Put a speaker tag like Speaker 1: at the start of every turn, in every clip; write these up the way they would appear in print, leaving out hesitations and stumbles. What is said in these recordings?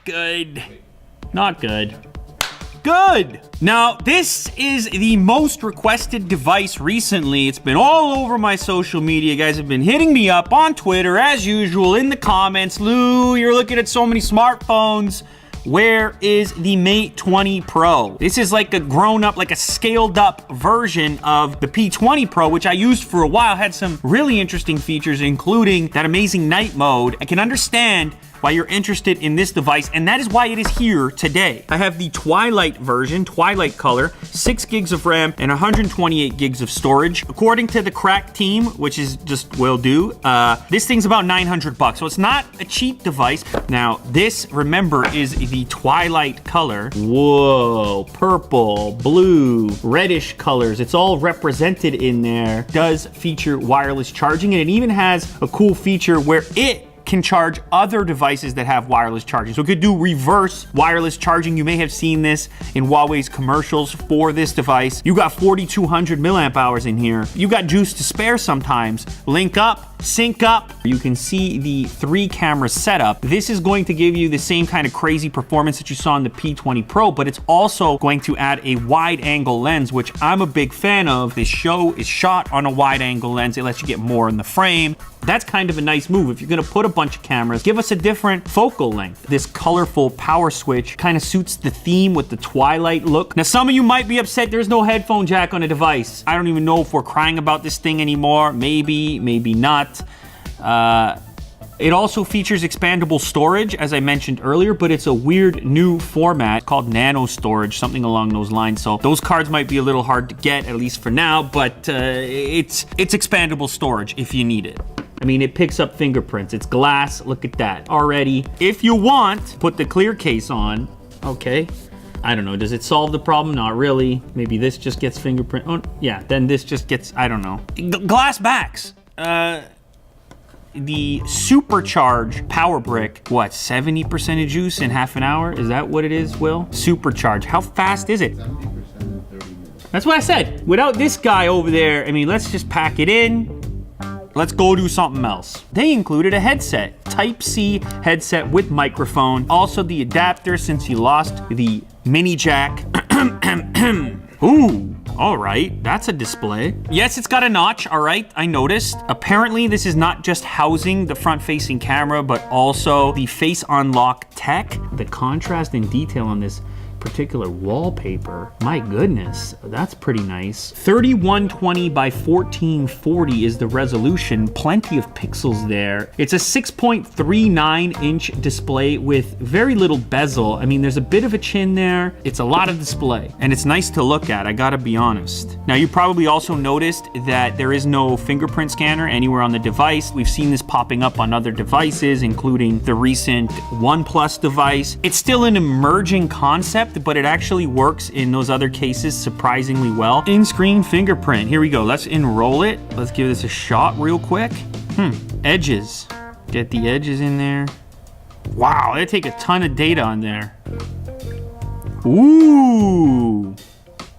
Speaker 1: good. Not good. Good. Now, this is the most requested device recently. It's been all over my social media. You guys have been hitting me up on Twitter, as usual, in the comments. Lou, you're looking at so many smartphones. Where is the Mate 20 Pro? This is like a grown-up, like a scaled-up version of the P20 Pro, which I used for a while. Had some really interesting features, including that amazing night mode. I can understand why you're interested in this device, and that is why it is here today. I have the Twilight version, Twilight color, 6 gigs of RAM and 128 gigs of storage. According to the Crack team, which is just will do, this thing's about $900, so it's not a cheap device. Now, this, remember, is the Twilight color. Whoa, purple, blue, reddish colors. It's all represented in there. Does feature wireless charging, and it even has a cool feature where it can charge other devices that have wireless charging. So it could do reverse wireless charging. You may have seen this in Huawei's commercials for this device. You got 4,200 milliamp hours in here. You got juice to spare sometimes. Link up, sync up. You can see the 3-camera setup. This is going to give you the same kind of crazy performance that you saw in the P20 Pro, but it's also going to add a wide angle lens, which I'm a big fan of. This show is shot on a wide angle lens. It lets you get more in the frame. That's kind of a nice move. If you're gonna put a bunch of cameras, give us a different focal length. This colorful power switch kind of suits the theme with the Twilight look. Now, some of you might be upset there's no headphone jack on a device. I don't even know if we're crying about this thing anymore. Maybe, maybe not. It also features expandable storage, as I mentioned earlier, but it's a weird new format called nano storage, something along those lines. So those cards might be a little hard to get, at least for now, but it's expandable storage if you need it. I mean, it picks up fingerprints. It's glass. Look at that already. If you want, put the clear case on. Okay. I don't know. Does it solve the problem? Not really. Maybe this just gets fingerprint. Oh, yeah. Then this just gets, I don't know. Glass backs. The supercharge power brick, what, 70% of juice in half an hour? Is that what it is, Will? Supercharge. How fast is it?
Speaker 2: 70% in 30 minutes.
Speaker 1: That's what I said. Without this guy over there, I mean, let's just pack it in. Let's go do something else. They included a headset, Type-C headset with microphone. Also the adapter, since you lost the mini jack. Ooh, all right, that's a display. Yes, it's got a notch, all right, I noticed. Apparently, this is not just housing the front-facing camera, but also the face unlock tech. The contrast and detail on this particular wallpaper, my goodness, that's pretty nice. 3120 by 1440 is the resolution, plenty of pixels there. It's a 6.39 inch display with very little bezel. I mean, there's a bit of a chin there. It's a lot of display, and it's nice to look at, I gotta be honest. Now, you probably also noticed that there is no fingerprint scanner anywhere on the device. We've seen this popping up on other devices, including the recent OnePlus device. It's still an emerging concept, but it actually works in those other cases surprisingly well. In-screen fingerprint. Here we go. Let's enroll it. Let's give this a shot real quick. Edges. Get the edges in there. Wow, they take a ton of data on there. Ooh.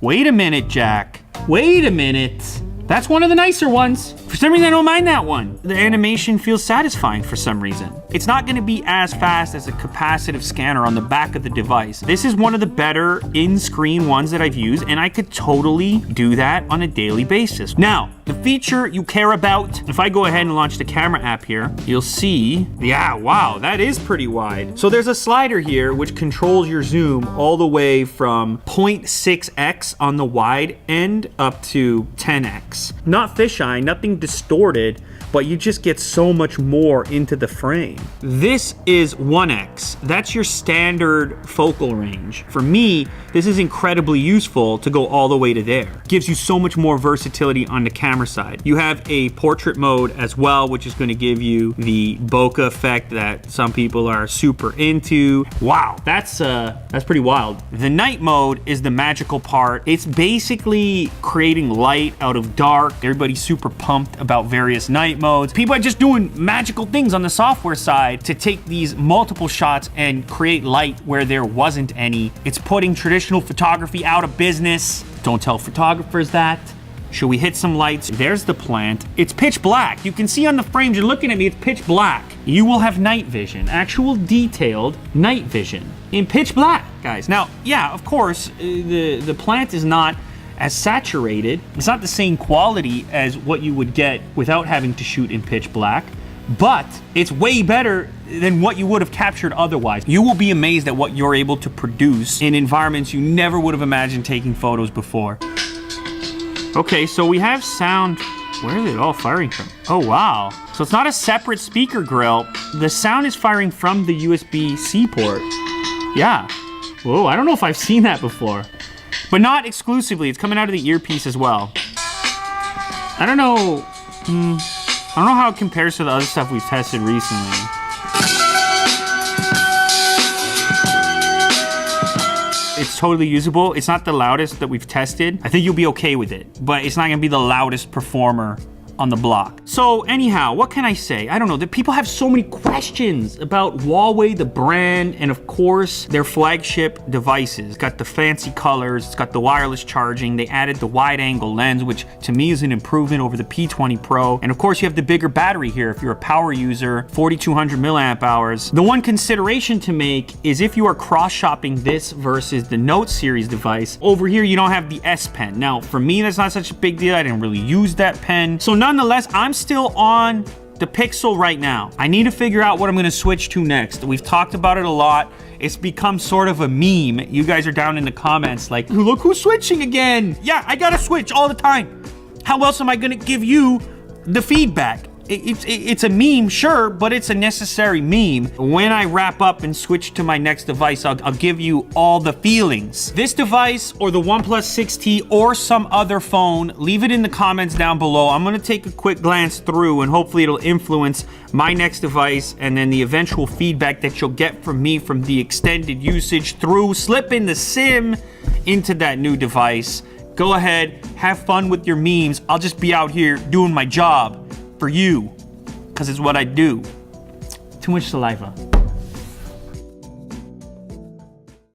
Speaker 1: Wait a minute, Jack. Wait a minute. That's one of the nicer ones. For some reason, I don't mind that one. The animation feels satisfying for some reason. It's not gonna be as fast as a capacitive scanner on the back of the device. This is one of the better in-screen ones that I've used, and I could totally do that on a daily basis. Now, the feature you care about, if I go ahead and launch the camera app here, you'll see, yeah, wow, that is pretty wide. So there's a slider here which controls your zoom all the way from 0.6x on the wide end up to 10x. Not fisheye, nothing distorted, but you just get so much more into the frame. This is 1x. That's your standard focal range. For me, this is incredibly useful to go all the way to there. Gives you so much more versatility on the camera side. You have a portrait mode as well, which is going to give you the bokeh effect that some people are super into. Wow, that's pretty wild. The night mode is the magical part. It's basically creating light out of dark. Everybody's super pumped about various night modes. People are just doing magical things on the software side to take these multiple shots and create light where there wasn't any. It's putting traditional photography out of business. Don't tell photographers that. Should we hit some lights? There's the plant. It's pitch black. You can see on the frames, you're looking at me, it's pitch black. You will have night vision, actual detailed night vision in pitch black, guys. Now, yeah, of course, the plant is not as saturated. It's not the same quality as what you would get without having to shoot in pitch black, but it's way better than what you would have captured otherwise. You will be amazed at what you're able to produce in environments you never would have imagined taking photos before. Okay, so we have sound. Where is it all firing from? Oh, wow. So it's not a separate speaker grill. The sound is firing from the USB-C port. Yeah. Whoa, I don't know if I've seen that before. But not exclusively. It's coming out of the earpiece as well. I don't know. I don't know how it compares to the other stuff we've tested recently. It's totally usable. It's not the loudest that we've tested. I think you'll be okay with it, but it's not gonna be the loudest performer on the block. So anyhow, what can I say? I don't know. The people have so many questions about Huawei, the brand, and of course, their flagship devices. It's got the fancy colors, it's got the wireless charging, they added the wide angle lens, which to me is an improvement over the P20 Pro. And of course, you have the bigger battery here if you're a power user, 4,200 milliamp hours. The one consideration to make is if you are cross-shopping this versus the Note series device, over here you don't have the S Pen. Now, for me, that's not such a big deal. I didn't really use that pen. So nonetheless, I'm still on the Pixel right now. I need to figure out what I'm gonna switch to next. We've talked about it a lot. It's become sort of a meme. You guys are down in the comments like, look who's switching again. Yeah, I gotta switch all the time. How else am I gonna give you the feedback? It's a meme, sure, but it's a necessary meme. When I wrap up and switch to my next device, I'll give you all the feelings. This device or the OnePlus 6T or some other phone, leave it in the comments down below. I'm gonna take a quick glance through and hopefully it'll influence my next device and then the eventual feedback that you'll get from me from the extended usage through slipping the SIM into that new device. Go ahead, have fun with your memes. I'll just be out here doing my job for you, because it's what I do. Too much saliva.